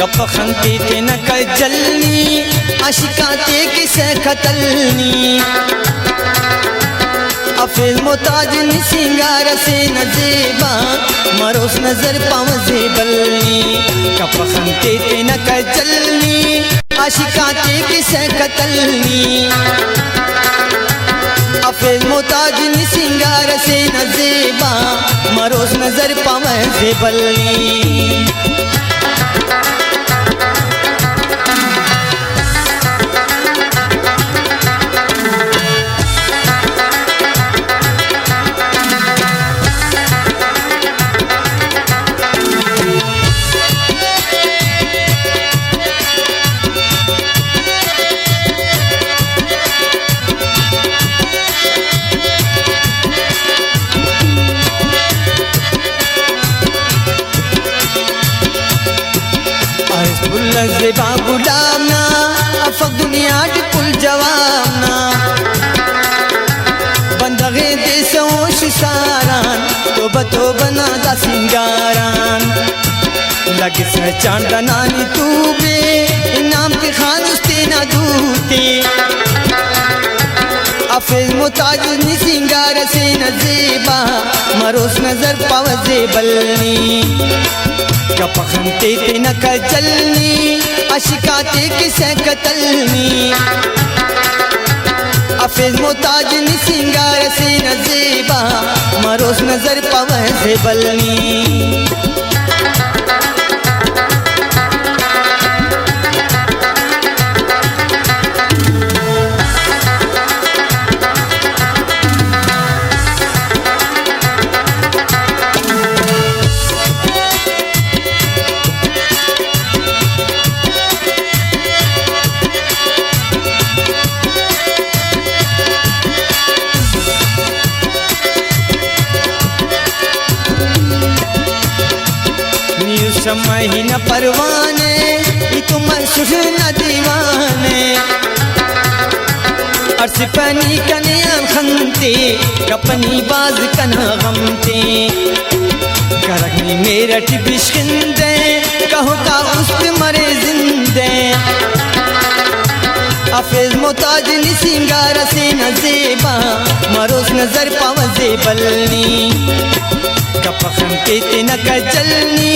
कपखंती ते न कजलनी आशिकाते किसे कतलनी अफिल मोताज नि सिंगार से न जेबा मरोस नजर पाव जेबलनी कपखंती ते न कजलनी आशिकाते किसे कतलनी अफिल मोताज नि सिंगार से न जेबा मरोस नजर पाव जेबलनी ज़ेबा गुलामना अफक दुनिया कुल जवाना बंदगे देशों शिसारान तो बना दा सिंगारान लगे से चांदनानी तू बे इनाम के खान उसते ना दूते अफिल मोताज नि सिंगार से न जेबा मरोस नजर पाव जेबलनी कपखंते ते न कजलनी आशिकाते किसे कतलनी अफिल मोताज नि सिंगार से न जेबा मरोस नजर पाव जेबलनी महीना परवाने तुम सुन दीवाने अर्श पनी कनियान खनते कपनी बाज कना गमते करगनी मेरठ बिश्किंदे कहो का उस मरे जिंदे अफिल मोताज नि सिंगार से न जेबा मरोस नजर पाव जेबलनी कपखंते ते न कजलनी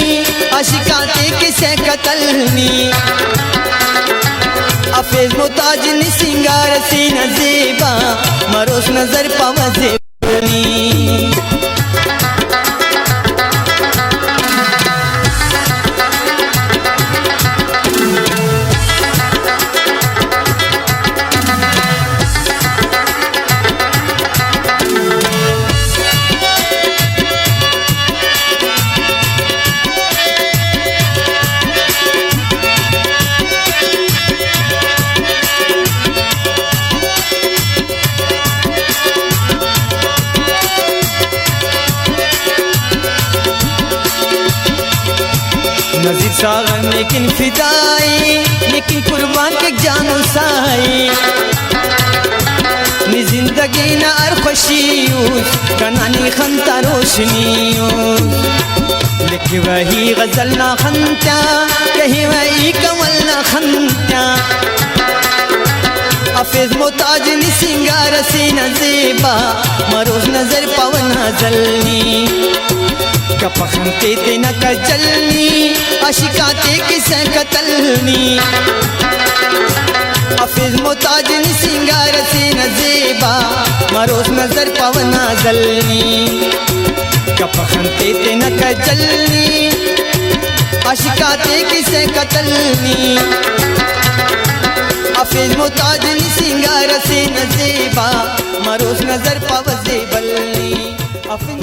आशिकाते किसे कतलनी अफिल मोताज नि सिंगार से न जेबा मरोस नजर पाव जेबलनी नजीर सागर लेकिन फिदाई लेकिन कुर्बान के जानो साई नि जिंदगी ना अर खुशियूस कनानी खंता रोशनियूस लिखी वही गजल ना खंता कही वही कमल ना खंता अफिल मोताज नि सिंगार से न जेबा मरोस नजर पवन जलनी कपखंते ते न कजलनी आशिकाते किसे कतलनी अफिल मोताज नि सिंगार से न जेबा मरोस नजर पवन जलनी कपखंते ते न कजलनी आशिकाते किसे कतलनी अफिल मोताज नि सिंगार से न जेबा मरोस नजर पाव जेबलनी अफिल